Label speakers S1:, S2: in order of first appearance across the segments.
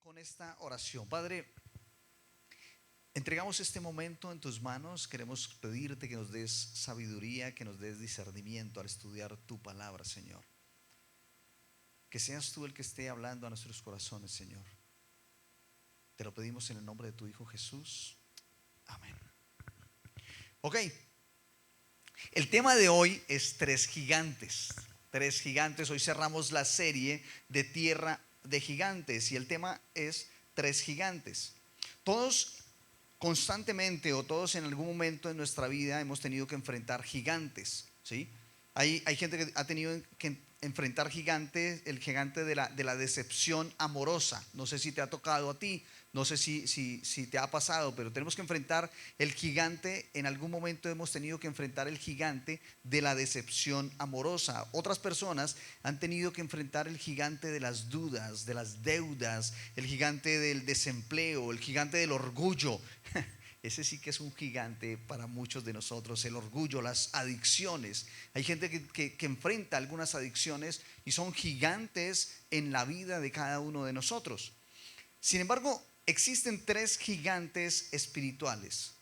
S1: con esta oración. Padre, entregamos este momento en tus manos. Queremos pedirte que nos des sabiduría, que nos des discernimiento al estudiar tu palabra, Señor. Que seas tú el que esté hablando a nuestros corazones, Señor. Te lo pedimos en el nombre de tu Hijo Jesús. Amén. Ok, el tema de hoy es tres gigantes. Tres gigantes. Hoy cerramos la serie de Tierra de Gigantes y el tema es tres gigantes. Todos constantemente o todos en algún momento en nuestra vida hemos tenido que enfrentar gigantes, ¿sí? Hay gente que ha tenido que enfrentar gigantes, el gigante de la decepción amorosa. No sé si te ha tocado a ti, no sé si te ha pasado, pero tenemos que enfrentar el gigante. En algún momento hemos tenido que enfrentar el gigante de la decepción amorosa. Otras personas han tenido que enfrentar el gigante de las dudas, de las deudas, el gigante del desempleo, el gigante del orgullo. Ese sí que es un gigante para muchos de nosotros, el orgullo, las adicciones. Hay gente que enfrenta algunas adicciones y son gigantes en la vida de cada uno de nosotros. Sin embargo, existen tres gigantes espirituales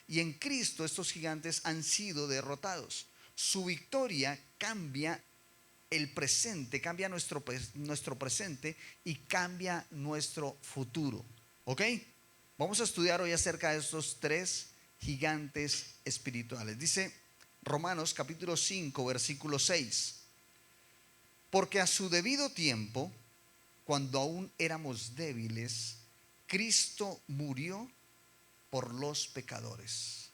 S1: y en Cristo estos gigantes han sido derrotados. Su victoria cambia el presente, cambia nuestro presente y cambia nuestro futuro. ¿Ok? Vamos a estudiar hoy acerca de estos tres gigantes espirituales. Dice Romanos capítulo 5, versículo 6. Porque a su debido tiempo, cuando aún éramos débiles, Cristo murió por los pecadores.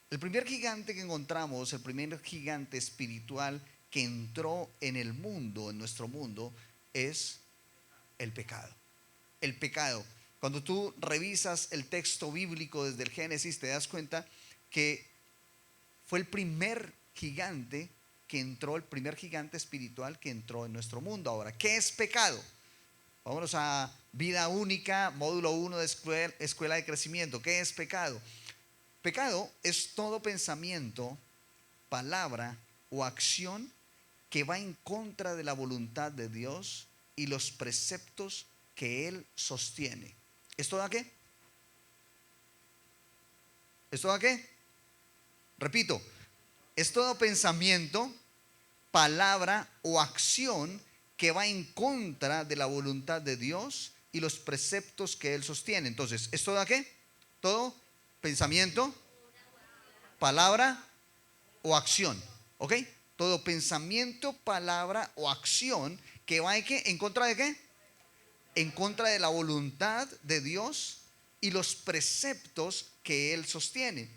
S1: El primer gigante que encontramos, el primer gigante espiritual que entró en el mundo, en nuestro mundo, es el pecado. El pecado. Cuando tú revisas el texto bíblico desde el Génesis, te das cuenta que fue el primer gigante que entró, el primer gigante espiritual que entró en nuestro mundo. Ahora, ¿qué es pecado? Vámonos a Vida Única, módulo 1 de escuela de crecimiento. ¿Qué es pecado? Pecado es todo pensamiento, palabra o acción que va en contra de la voluntad de Dios y los preceptos que Él sostiene. ¿Esto da qué? ¿Esto da qué? Repito, es todo pensamiento, palabra o acción que va en contra de la voluntad de Dios y los preceptos que Él sostiene. Entonces, ¿esto da qué? Todo pensamiento, palabra o acción. ¿Ok? Todo pensamiento, palabra o acción que va ¿en contra de qué? En contra de la voluntad de Dios y los preceptos que Él sostiene.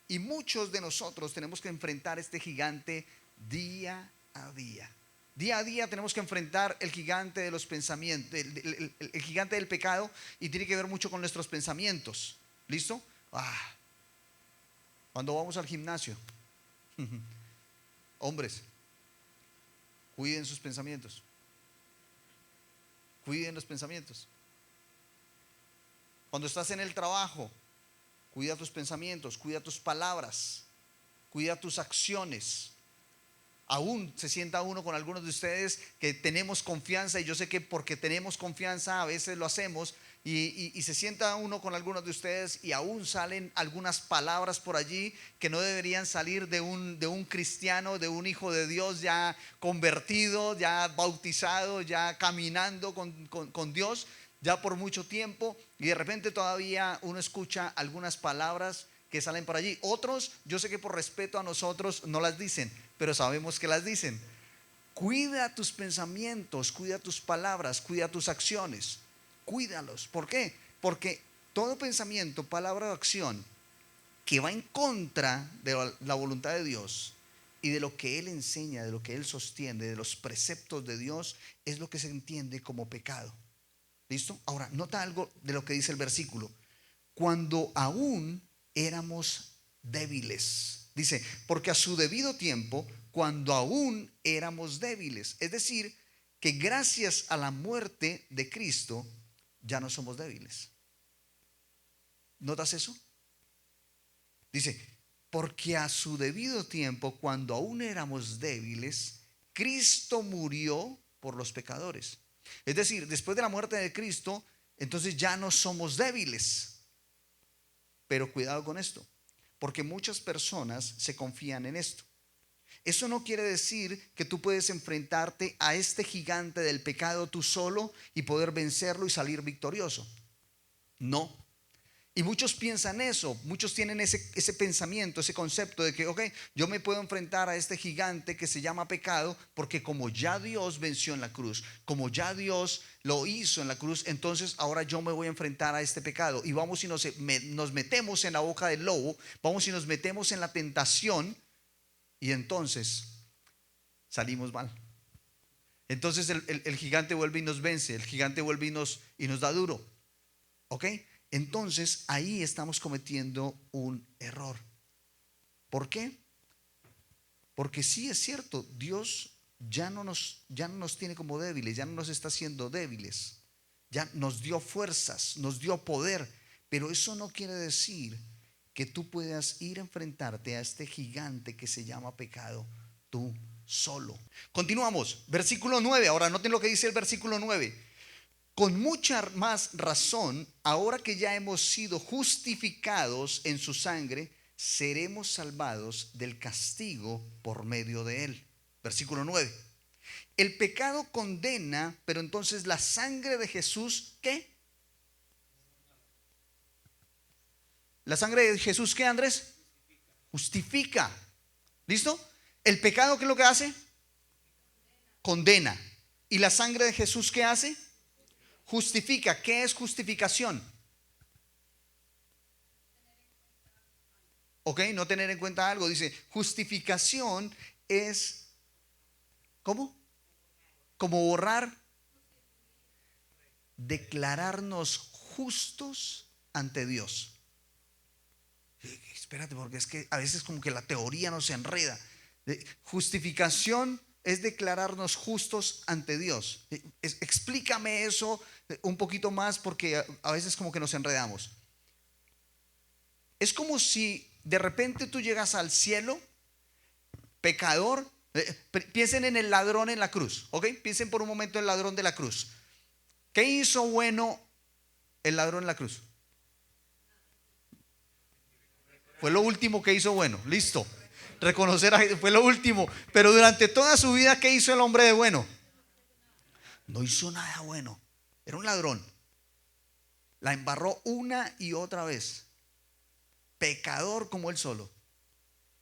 S1: Y muchos de nosotros tenemos que enfrentar este gigante día a día. Día a día tenemos que enfrentar el gigante de los pensamientos, el gigante del pecado, y tiene que ver mucho con nuestros pensamientos. ¿Listo? Cuando vamos al gimnasio, hombres, cuiden sus pensamientos. Cuiden los pensamientos. Cuando estás en el trabajo, cuida tus pensamientos, cuida tus palabras, cuida tus acciones. Aún se sienta uno con algunos de ustedes que tenemos confianza, y yo sé que porque tenemos confianza a veces lo hacemos, y se sienta uno con algunos de ustedes y aún salen algunas palabras por allí que no deberían salir de un cristiano, de un hijo de Dios ya convertido, ya bautizado, ya caminando con Dios ya por mucho tiempo, y de repente todavía uno escucha algunas palabras que salen por allí. Otros, yo sé que por respeto a nosotros no las dicen, pero sabemos que las dicen. Cuida tus pensamientos, cuida tus palabras, cuida tus acciones. Cuídalos. ¿Por qué? Porque todo pensamiento, palabra o acción que va en contra de la voluntad de Dios y de lo que Él enseña, de lo que Él sostiene, de los preceptos de Dios, es lo que se entiende como pecado. ¿Listo? Ahora, nota algo de lo que dice el versículo. Cuando aún éramos débiles. Dice, porque a su debido tiempo, cuando aún éramos débiles. Es decir, que gracias a la muerte de Cristo, ya no somos débiles. ¿Notas eso? Dice, porque a su debido tiempo, cuando aún éramos débiles, Cristo murió por los pecadores. Es decir, después de la muerte de Cristo, entonces ya no somos débiles. Pero cuidado con esto, porque muchas personas se confían en esto. Eso no quiere decir que tú puedes enfrentarte a este gigante del pecado tú solo y poder vencerlo y salir victorioso. No. Y muchos piensan eso, muchos tienen ese pensamiento, ese concepto de que, ok, yo me puedo enfrentar a este gigante que se llama pecado, porque como ya Dios venció en la cruz, como ya Dios lo hizo en la cruz, entonces ahora yo me voy a enfrentar a este pecado. Y vamos y nos metemos en la boca del lobo, vamos y nos metemos en la tentación, y entonces salimos mal. Entonces el gigante vuelve y nos vence, el gigante vuelve y nos da duro. ¿Ok? Entonces ahí estamos cometiendo un error. ¿Por qué? Porque sí es cierto, Dios ya no nos tiene como débiles, ya no nos está haciendo débiles, ya nos dio fuerzas, nos dio poder, pero eso no quiere decir que tú puedas ir a enfrentarte a este gigante que se llama pecado tú solo. Continuamos, versículo 9. Ahora noten lo que dice el versículo 9. Con mucha más razón, ahora que ya hemos sido justificados en su sangre, seremos salvados del castigo por medio de él. Versículo 9. El pecado condena, pero entonces la sangre de Jesús, ¿qué? La sangre de Jesús, ¿qué, Andrés? Justifica. ¿Listo? El pecado, ¿qué es lo que hace? Condena. ¿Y la sangre de Jesús qué hace? Justifica. ¿Qué es justificación? Ok, no tener en cuenta algo. Dice, justificación es, ¿cómo? Como borrar, declararnos justos ante Dios. Espérate, porque es que a veces como que la teoría nos enreda. Justificación es declararnos justos ante Dios. Explícame eso un poquito más, porque a veces como que nos enredamos. Es como si de repente tú llegas al cielo, pecador. Piensen en el ladrón en la cruz, ¿ok? Piensen por un momento en el ladrón de la cruz. ¿Qué hizo bueno el ladrón en la cruz? Fue lo último que hizo bueno, listo. Reconocer fue lo último. Pero durante toda su vida, ¿qué hizo el hombre de bueno? No hizo nada bueno. Era un ladrón. La embarró una y otra vez. Pecador como él solo.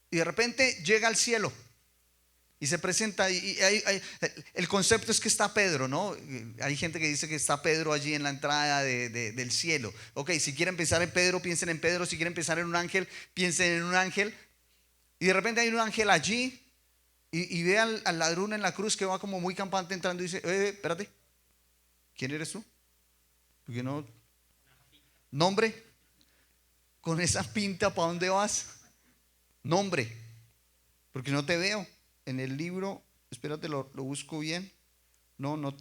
S1: Y de repente llega al cielo y se presenta. El concepto es que está Pedro, ¿no? Hay gente que dice que está Pedro allí en la entrada del cielo. Ok, si quieren pensar en Pedro, piensen en Pedro. Si quieren pensar en un ángel, piensen en un ángel. Y de repente hay un ángel allí y ve al ladrón en la cruz que va como muy campante entrando y dice, espérate, ¿quién eres tú? Porque no, nombre, con esa pinta, ¿para dónde vas? Nombre, porque no te veo en el libro. Espérate, lo busco bien. No,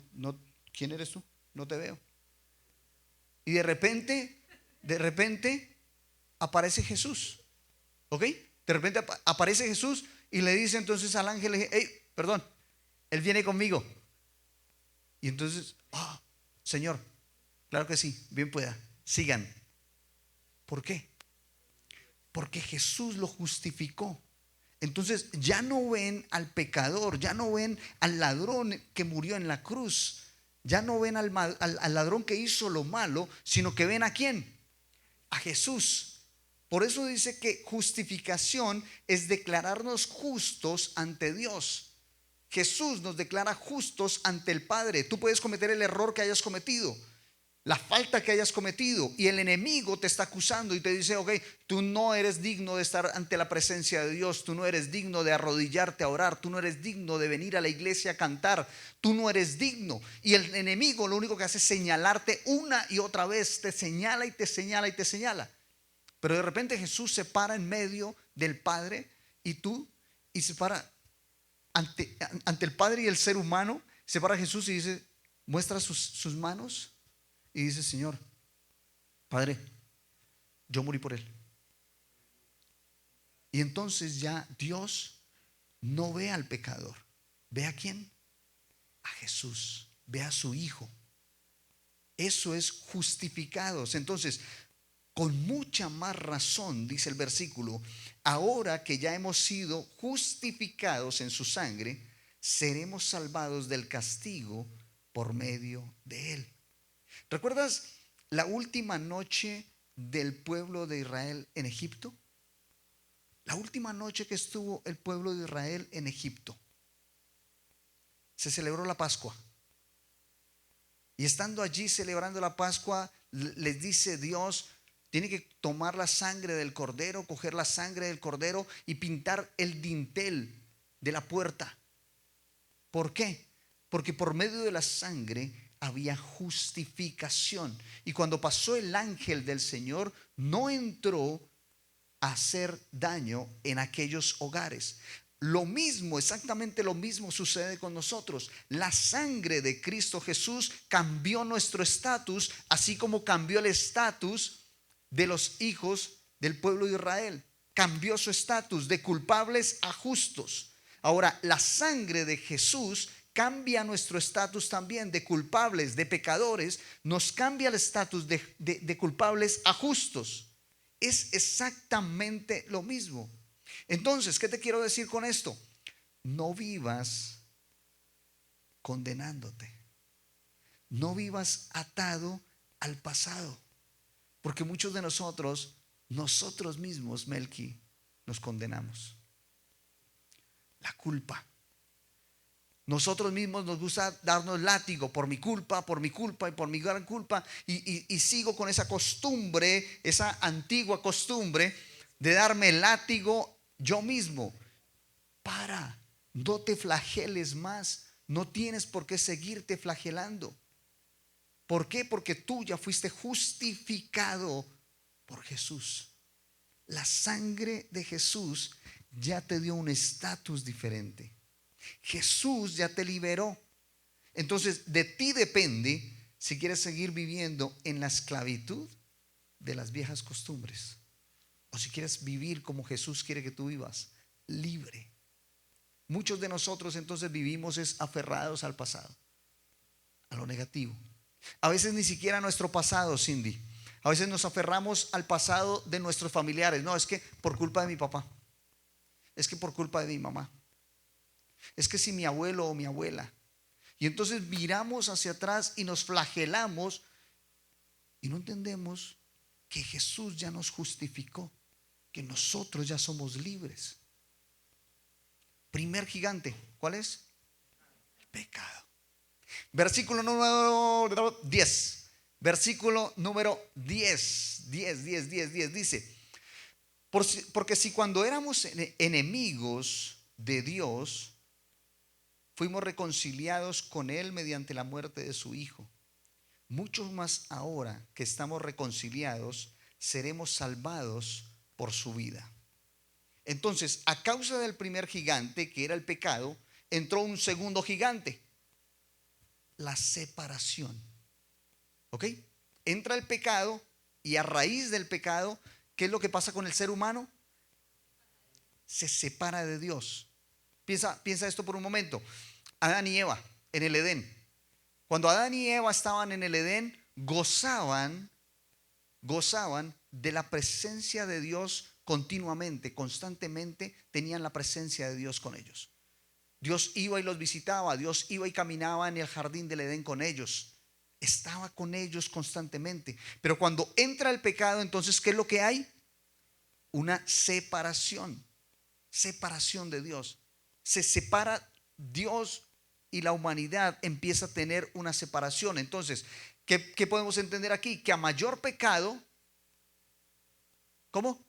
S1: ¿quién eres tú? No te veo. Y de repente aparece Jesús. ¿Ok? De repente aparece Jesús y le dice entonces al ángel, hey, perdón, él viene conmigo. Y entonces, Señor, claro que sí, bien pueda, sigan. ¿Por qué? Porque Jesús lo justificó. Entonces ya no ven al pecador, ya no ven al ladrón que murió en la cruz, ya no ven al ladrón que hizo lo malo, sino que ven ¿a quién? A Jesús. Por eso dice que justificación es declararnos justos ante Dios. Jesús nos declara justos ante el Padre. Tú puedes cometer el error que hayas cometido, la falta que hayas cometido, y el enemigo te está acusando y te dice, ok, tú no eres digno de estar ante la presencia de Dios, tú no eres digno de arrodillarte a orar, tú no eres digno de venir a la iglesia a cantar, tú no eres digno. Y el enemigo lo único que hace es señalarte una y otra vez, te señala y te señala y te señala. Pero de repente Jesús se para en medio del Padre y se para ante el Padre y el ser humano. Se para Jesús y dice, muestra sus manos y dice, Señor, Padre, yo morí por él. Y entonces ya Dios no ve al pecador. ¿Ve a quién? A Jesús. ve a su Hijo. Eso es justificados. Entonces, con mucha más razón, dice el versículo, ahora que ya hemos sido justificados en su sangre, seremos salvados del castigo por medio de él. ¿Recuerdas la última noche del pueblo de Israel en Egipto? La última noche que estuvo el pueblo de Israel en Egipto, se celebró la Pascua. Y estando allí celebrando la Pascua, les dice Dios, tiene que tomar la sangre del cordero, coger la sangre del cordero y pintar el dintel de la puerta. ¿Por qué? Porque por medio de la sangre había justificación. Y cuando pasó el ángel del Señor, no entró a hacer daño en aquellos hogares. Lo mismo, exactamente lo mismo sucede con nosotros. La sangre de Cristo Jesús cambió nuestro estatus, así como cambió el estatus de los hijos del pueblo de Israel. Cambió su estatus de culpables a justos. Ahora, la sangre de Jesús cambia nuestro estatus también de culpables, de pecadores. Nos cambia el estatus de culpables a justos. Es exactamente lo mismo. Entonces, ¿qué te quiero decir con esto? No vivas condenándote. No vivas atado al pasado. Porque muchos de nosotros mismos, Melqui, nos condenamos. La culpa. Nosotros mismos nos gusta darnos látigo por mi culpa y por mi gran culpa. Y sigo con esa costumbre, esa antigua costumbre de darme látigo yo mismo. No te flageles más. No tienes por qué seguirte flagelando. ¿Por qué? Porque tú ya fuiste justificado por Jesús. La sangre de Jesús ya te dio un estatus diferente. Jesús ya te liberó. Entonces, de ti depende si quieres seguir viviendo en la esclavitud de las viejas costumbres, o si quieres vivir como Jesús quiere que tú vivas, libre. Muchos de nosotros entonces vivimos aferrados al pasado, a lo negativo. A veces ni siquiera a nuestro pasado, Cindy. A veces nos aferramos al pasado de nuestros familiares. No, es que por culpa de mi papá, es que por culpa de mi mamá, es que si mi abuelo o mi abuela. Y entonces miramos hacia atrás y nos flagelamos y no entendemos que Jesús ya nos justificó, que nosotros ya somos libres. Primer gigante, ¿cuál es? El pecado. Versículo número 10. Versículo número 10 dice: porque si cuando éramos enemigos de Dios, fuimos reconciliados con Él mediante la muerte de su Hijo, mucho más ahora que estamos reconciliados, seremos salvados por su vida. Entonces, a causa del primer gigante, que era el pecado, entró un segundo gigante: la separación. ¿Ok? Entra el pecado y a raíz del pecado, ¿qué es lo que pasa con el ser humano? Se separa de Dios. Piensa esto por un momento. Adán y Eva en el Edén. Cuando Adán y Eva estaban en el Edén, gozaban de la presencia de Dios continuamente, constantemente tenían la presencia de Dios con ellos. Dios iba y los visitaba, Dios iba y caminaba en el jardín del Edén con ellos. Estaba con ellos constantemente. Pero cuando entra el pecado, entonces, ¿qué es lo que hay? Una separación de Dios. Se separa Dios y la humanidad empieza a tener una separación. Entonces, ¿qué podemos entender aquí? Que a mayor pecado, ¿cómo?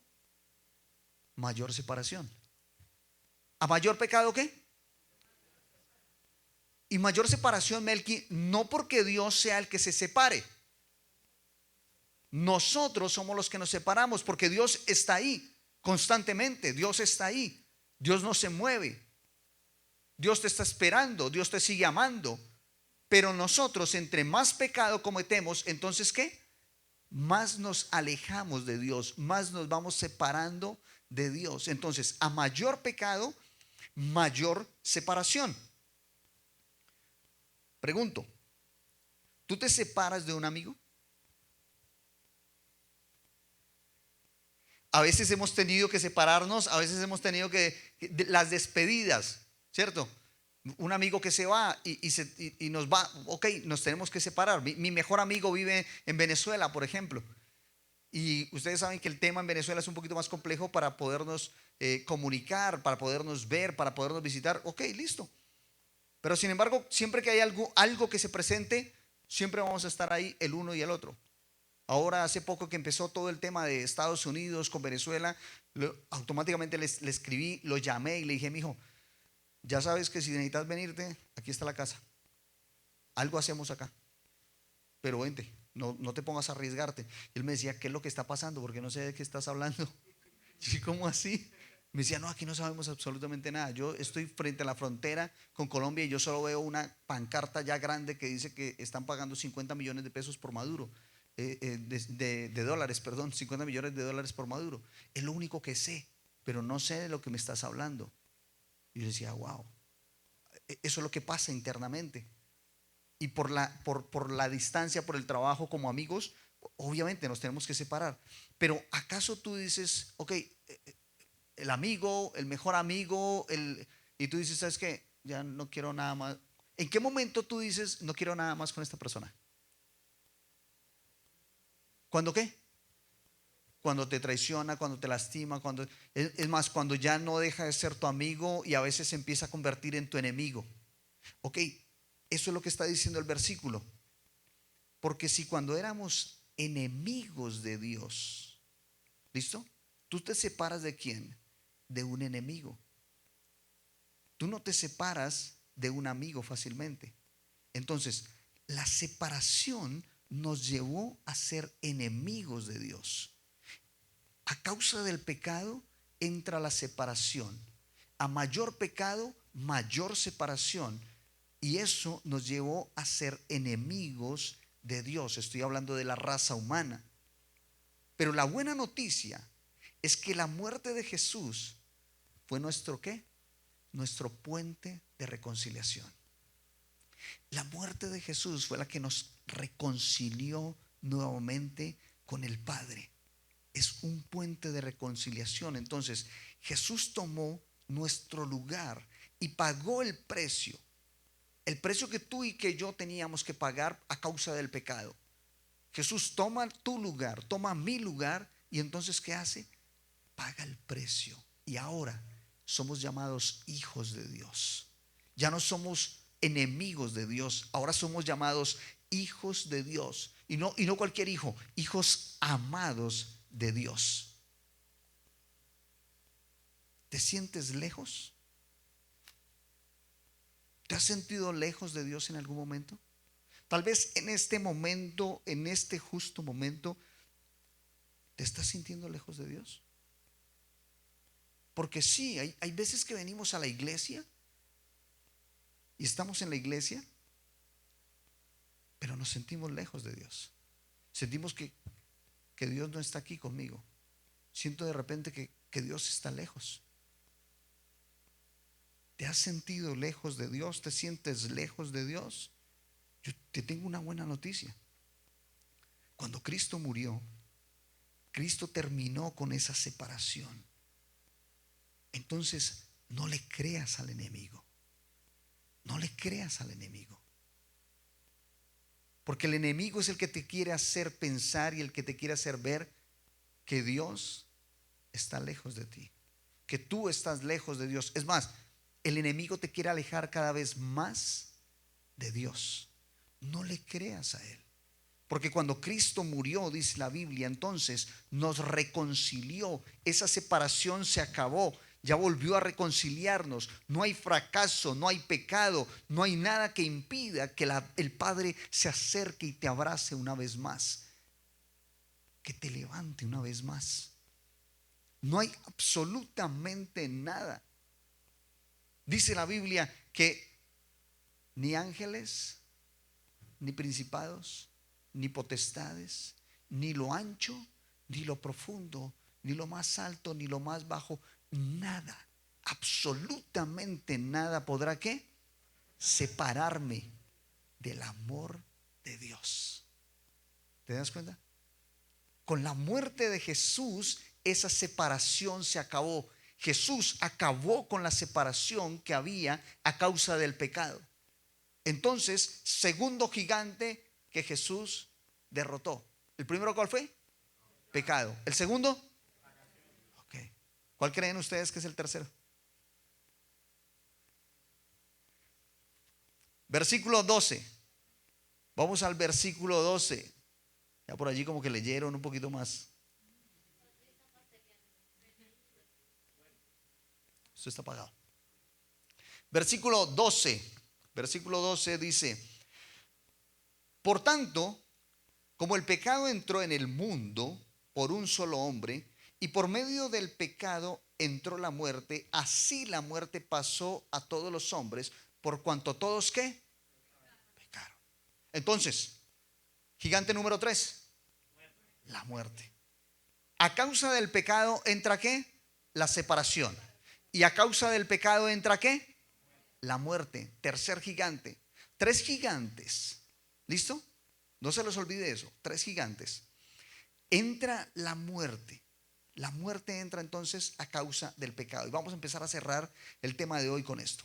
S1: Mayor separación. ¿A mayor pecado qué? Y mayor separación, Melqui, no porque Dios sea el que se separe. Nosotros somos los que nos separamos, porque Dios está ahí constantemente. Dios está ahí. Dios no se mueve. Dios te está esperando. Dios te sigue amando. Pero nosotros, entre más pecado cometemos, entonces ¿qué? Más nos alejamos de Dios, más nos vamos separando de Dios. Entonces, a mayor pecado, mayor separación. Pregunto, ¿Tú te separas de un amigo? A veces hemos tenido que separarnos, a veces hemos tenido las despedidas, ¿cierto? Un amigo que se va y nos va, ok, nos tenemos que separar. Mi mejor amigo vive en Venezuela, por ejemplo. Y ustedes saben que el tema en Venezuela es un poquito más complejo para podernos comunicar, para podernos ver, para podernos visitar. Ok, listo. Pero sin embargo, siempre que hay algo que se presente, siempre vamos a estar ahí el uno y el otro. Ahora hace poco que empezó todo el tema de Estados Unidos con Venezuela, automáticamente le escribí, lo llamé y le dije: mijo, ya sabes que si necesitas venirte, aquí está la casa. Algo hacemos acá, pero vente, no te pongas a arriesgarte. Y él me decía: ¿qué es lo que está pasando? Porque no sé de qué estás hablando. Y ¿cómo así? Me decía: no, aquí no sabemos absolutamente nada. Yo estoy frente a la frontera con Colombia y yo solo veo una pancarta ya grande que dice que están pagando 50 millones de pesos por Maduro. De dólares, perdón, 50 millones de dólares por Maduro. Es lo único que sé, pero no sé de lo que me estás hablando. Y yo decía: wow, eso es lo que pasa internamente. Y por la distancia, por el trabajo como amigos, obviamente nos tenemos que separar. Pero ¿acaso tú dices, ok, el amigo, el mejor amigo, y tú dices: ¿sabes qué? Ya no quiero nada más. ¿En qué momento tú dices: no quiero nada más con esta persona? ¿Cuándo qué? Cuando te traiciona, cuando te lastima, es más, cuando ya no deja de ser tu amigo y a veces se empieza a convertir en tu enemigo. Ok, eso es lo que está diciendo el versículo. Porque si cuando éramos enemigos de Dios, ¿listo? Tú te separas de quién? De un enemigo. Tú no te separas de un amigo fácilmente. Entonces, la separación nos llevó a ser enemigos de Dios. A causa del pecado entra la separación. A mayor pecado, mayor separación. Y eso nos llevó a ser enemigos de Dios. Estoy hablando de la raza humana. Pero la buena noticia es que la muerte de Jesús fue nuestro ¿qué? Nuestro puente de reconciliación. La muerte de Jesús fue la que nos reconcilió nuevamente con el Padre. Es un puente de reconciliación. Entonces, Jesús tomó nuestro lugar y pagó el precio que tú y que yo teníamos que pagar a causa del pecado. Jesús toma tu lugar, toma mi lugar, y entonces ¿qué hace? Paga el precio. Y ahora somos llamados hijos de Dios. Ya no somos enemigos de Dios, ahora somos llamados hijos de Dios. Y no cualquier hijo, hijos amados de Dios. ¿Te sientes lejos? ¿Te has sentido lejos de Dios en algún momento? Tal vez en este momento, en este justo momento, ¿te estás sintiendo lejos de Dios? Porque sí, hay veces que venimos a la iglesia y estamos en la iglesia, pero nos sentimos lejos de Dios. Sentimos que Dios no está aquí conmigo. Siento de repente que Dios está lejos. ¿Te has sentido lejos de Dios? ¿Te sientes lejos de Dios? Yo te tengo una buena noticia. Cuando Cristo murió, Cristo terminó con esa separación. Entonces, no le creas al enemigo. No le creas al enemigo. Porque el enemigo es el que te quiere hacer pensar y el que te quiere hacer ver que Dios está lejos de ti, que tú estás lejos de Dios. Es más, el enemigo te quiere alejar cada vez más de Dios. No le creas a él. Porque cuando Cristo murió, dice la Biblia, entonces nos reconcilió. Esa separación se acabó. Ya volvió a reconciliarnos. No hay fracaso, no hay pecado, no hay nada que impida que el Padre se acerque y te abrace una vez más, que te levante una vez más. No hay absolutamente nada. Dice la Biblia que ni ángeles, ni principados, ni potestades, ni lo ancho, ni lo profundo, ni lo más alto, ni lo más bajo, nada, absolutamente nada podrá ¿qué? Separarme del amor de Dios. ¿Te das cuenta? Con la muerte de Jesús, esa separación se acabó. Jesús acabó con la separación que había a causa del pecado. Entonces, segundo gigante que Jesús derrotó. ¿El primero cuál fue? Pecado. ¿El segundo? Ok. ¿Cuál creen ustedes que es el tercero? Versículo 12. Vamos al versículo 12. Ya por allí como que leyeron un poquito más. Esto está apagado. Versículo 12. Versículo 12 dice: por tanto, como el pecado entró en el mundo por un solo hombre, y por medio del pecado entró la muerte, así la muerte pasó a todos los hombres, por cuanto todos ¿qué? Pecaron. Entonces, gigante número 3, la muerte. A causa del pecado entra ¿qué? La separación. Y a causa del pecado entra ¿qué? La muerte. Tercer gigante. 3 gigantes. ¿Listo? No se los olvide eso. 3 gigantes. Entra la muerte. La muerte entra entonces a causa del pecado. Y vamos a empezar a cerrar el tema de hoy con esto.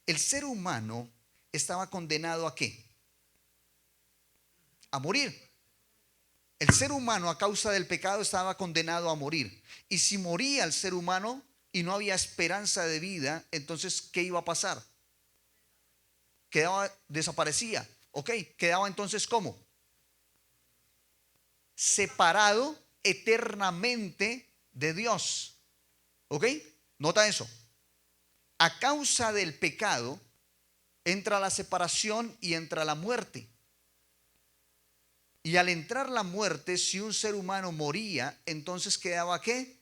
S1: El ser humano estaba condenado ¿a qué? A morir. El ser humano a causa del pecado estaba condenado a morir. Y si moría el ser humano y no había esperanza de vida, entonces ¿qué iba a pasar? Desaparecía. Ok, quedaba entonces ¿cómo? Separado eternamente de Dios. ¿Ok? Nota eso. A causa del pecado entra la separación y entra la muerte. Y al entrar la muerte, si un ser humano moría, entonces quedaba ¿qué?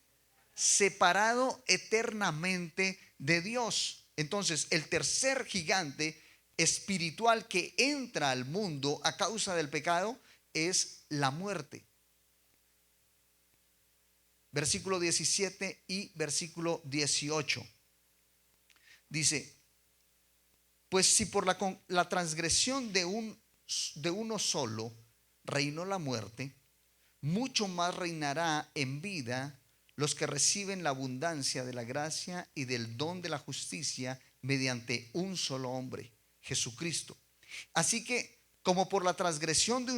S1: Separado eternamente de Dios. Entonces, el tercer gigante espiritual que entra al mundo a causa del pecado es la muerte. Versículo 17 y versículo 18. Dice: pues si por la transgresión de uno solo reinó la muerte, mucho más reinará en vida los que reciben la abundancia de la gracia y del don de la justicia mediante un solo hombre, Jesucristo. Así que, como por la transgresión de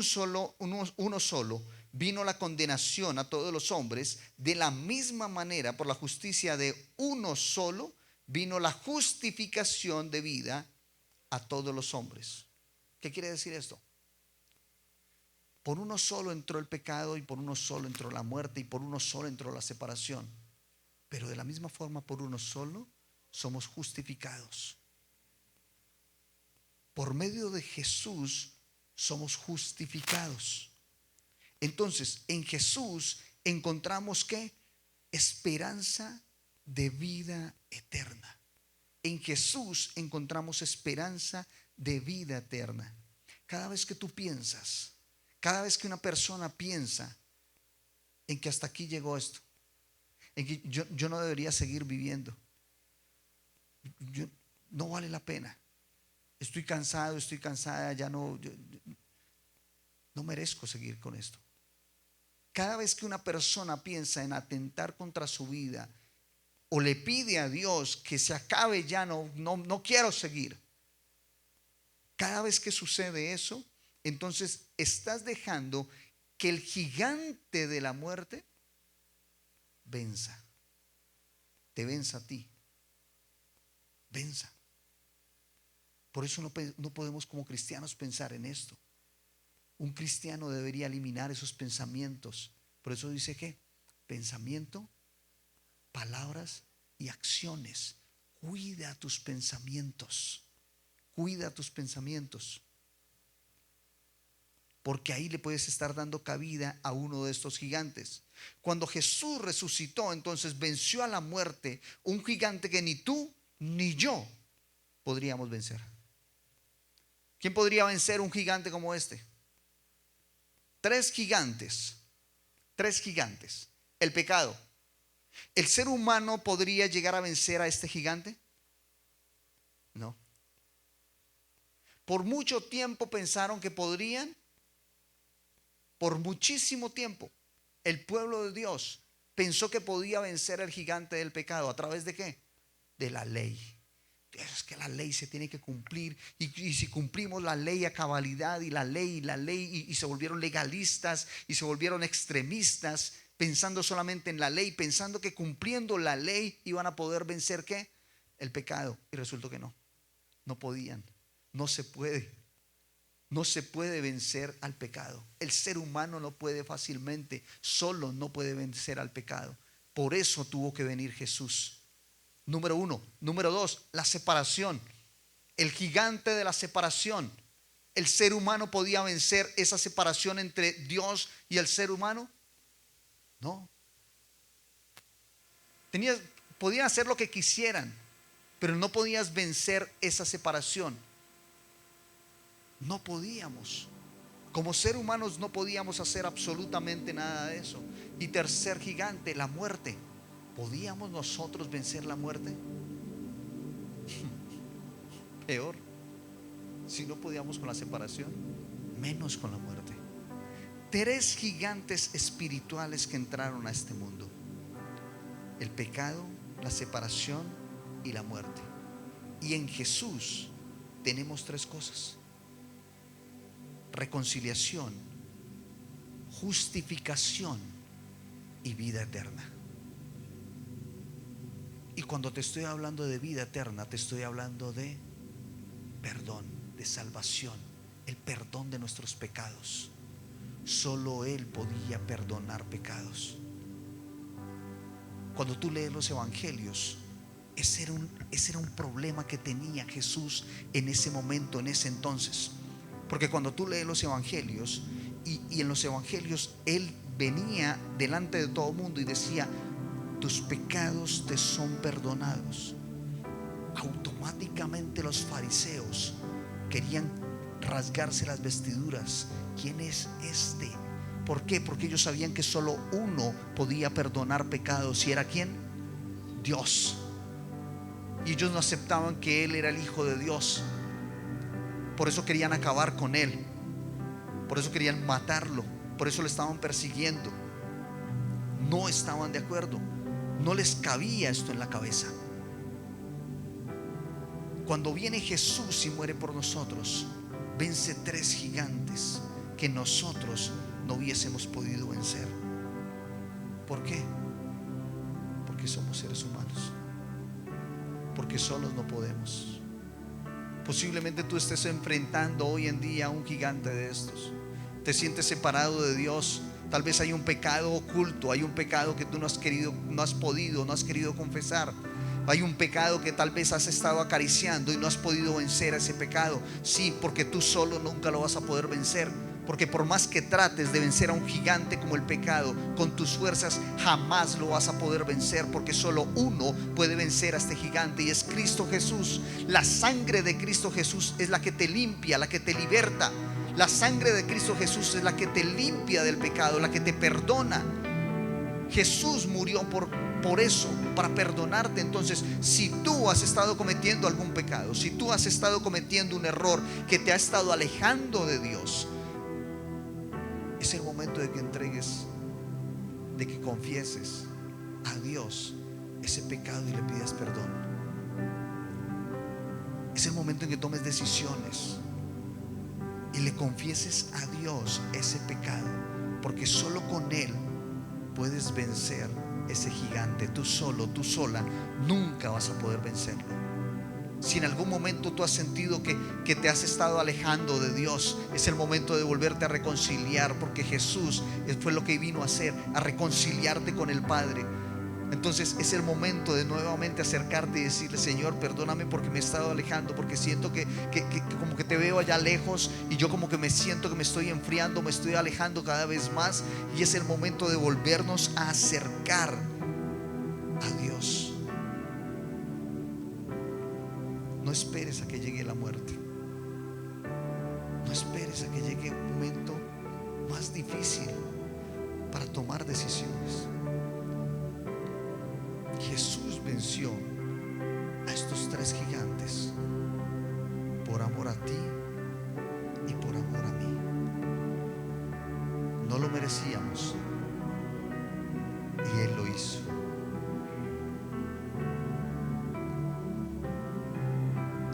S1: uno solo vino la condenación a todos los hombres, de la misma manera, por la justicia de uno solo vino la justificación de vida a todos los hombres. ¿Qué quiere decir esto? Por uno solo entró el pecado, y por uno solo entró la muerte, y por uno solo entró la separación. Pero de la misma forma, por uno solo somos justificados. Por medio de Jesús somos justificados. Entonces, en Jesús encontramos ¿qué? Esperanza de vida eterna. En Jesús encontramos esperanza de vida eterna. Cada vez que tú piensas, cada vez que una persona piensa en que hasta aquí llegó esto, en que yo no debería seguir viviendo, no vale la pena, estoy cansado, estoy cansada, ya no merezco seguir con esto. Cada vez que una persona piensa en atentar contra su vida o le pide a Dios que se acabe, ya no quiero seguir, cada vez que sucede eso, entonces estás dejando que el gigante de la muerte venza. Te venza a ti. Venza. Por eso no podemos como cristianos pensar en esto. Un cristiano debería eliminar esos pensamientos. Por eso dice que pensamiento, palabras y acciones. Cuida tus pensamientos. Cuida tus pensamientos. Porque ahí le puedes estar dando cabida a uno de estos gigantes. Cuando Jesús resucitó, entonces venció a la muerte, un gigante que ni tú ni yo podríamos vencer. ¿Quién podría vencer un gigante como este? 3 gigantes. 3 gigantes. El pecado. ¿El ser humano podría llegar a vencer a este gigante? No. Por mucho tiempo pensaron que podrían. Por muchísimo tiempo el pueblo de Dios pensó que podía vencer al gigante del pecado. ¿A través de qué? De la ley. Es que la ley se tiene que cumplir, y si cumplimos la ley a cabalidad, y la ley, y se volvieron legalistas y se volvieron extremistas, pensando solamente en la ley, pensando que cumpliendo la ley iban a poder vencer ¿qué? El pecado. Y resultó que no, no podían. No se puede. No se puede vencer al pecado. El ser humano no puede fácilmente, solo no puede vencer al pecado. Por eso tuvo que venir Jesús. Número uno. Número dos, la separación. El gigante de la separación. ¿El ser humano podía vencer esa separación entre Dios y el ser humano? No. Podían hacer lo que quisieran, pero no podías vencer esa separación. No podíamos. Como ser humanos no podíamos hacer absolutamente nada de eso. Y tercer gigante, la muerte. ¿Podíamos nosotros vencer la muerte? Peor. Si no podíamos con la separación, menos con la muerte. Tres gigantes espirituales que entraron a este mundo: el pecado, la separación y la muerte. Y en Jesús tenemos tres cosas: reconciliación, justificación y vida eterna. Y cuando te estoy hablando de vida eterna, te estoy hablando de perdón, de salvación, el perdón de nuestros pecados. Solo Él podía perdonar pecados. Cuando tú lees los evangelios, ese era un problema que tenía Jesús en ese momento, en ese entonces. Porque cuando tú lees los evangelios, y en los evangelios Él venía delante de todo el mundo y decía: tus pecados te son perdonados. Automáticamente los fariseos querían rasgarse las vestiduras. ¿Quién es este? ¿Por qué? Porque ellos sabían que solo uno podía perdonar pecados. ¿Y era quién? Dios. Y ellos no aceptaban que Él era el Hijo de Dios. Por eso querían acabar con Él. Por eso querían matarlo. Por eso lo estaban persiguiendo. No estaban de acuerdo. No les cabía esto en la cabeza. Cuando viene Jesús y muere por nosotros, vence tres gigantes que nosotros no hubiésemos podido vencer. ¿Por qué? Porque somos seres humanos. Porque solos no podemos. Posiblemente tú estés enfrentando hoy en día a un gigante de estos. Te sientes separado de Dios. Tal vez hay un pecado oculto, hay un pecado que tú no has querido confesar. Hay un pecado que tal vez has estado acariciando y no has podido vencer a ese pecado. Sí, porque tú solo nunca lo vas a poder vencer. Porque por más que trates de vencer a un gigante como el pecado, con tus fuerzas jamás lo vas a poder vencer. Porque solo uno puede vencer a este gigante, y es Cristo Jesús. La sangre de Cristo Jesús es la que te limpia, la que te liberta. La sangre de Cristo Jesús es la que te limpia del pecado, la que te perdona. Jesús murió por eso, para perdonarte. Entonces, si tú has estado cometiendo algún pecado, si tú has estado cometiendo un error que te ha estado alejando de Dios, es el momento de que entregues, de que confieses a Dios ese pecado y le pidas perdón. Es el momento en que tomes decisiones y le confieses a Dios ese pecado, porque solo con Él puedes vencer ese gigante. Tú solo, tú sola, nunca vas a poder vencerlo. Si en algún momento tú has sentido que te has estado alejando de Dios, es el momento de volverte a reconciliar, porque Jesús fue lo que vino a hacer, a reconciliarte con el Padre. Entonces es el momento de nuevamente acercarte y decirle: Señor, perdóname porque me he estado alejando, porque siento que como que te veo allá lejos, y yo como que me siento que me estoy enfriando, me estoy alejando cada vez más. Y es el momento de volvernos a acercar a Dios. No esperes a que llegue la muerte. No esperes a que llegue un momento más difícil para tomar decisiones. Jesús venció a estos tres gigantes por amor a ti no lo merecíamos y Él lo hizo.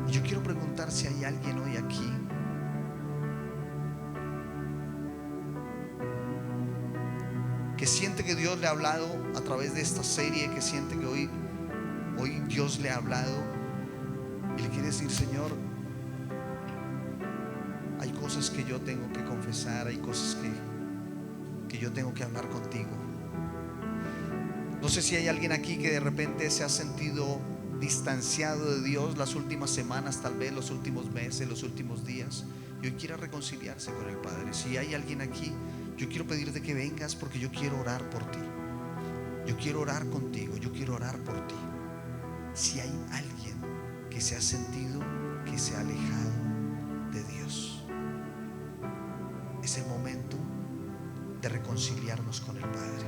S1: Y yo quiero preguntar si hay alguien hoy aquí que siente que Dios le ha hablado a través de esta serie, que siente que hoy Dios le ha hablado y le quiere decir: Señor, hay cosas que yo tengo que confesar, hay cosas que yo tengo que hablar contigo. No sé si hay alguien aquí que de repente se ha sentido distanciado de Dios las últimas semanas, tal vez los últimos meses, los últimos días, y hoy quiera reconciliarse con el Padre. Si hay alguien aquí, yo quiero pedirte que vengas, porque yo quiero orar por ti. Yo quiero orar contigo, yo quiero orar por ti. Si hay alguien que se ha sentido que se ha alejado de Dios, es el momento de reconciliarnos con el Padre.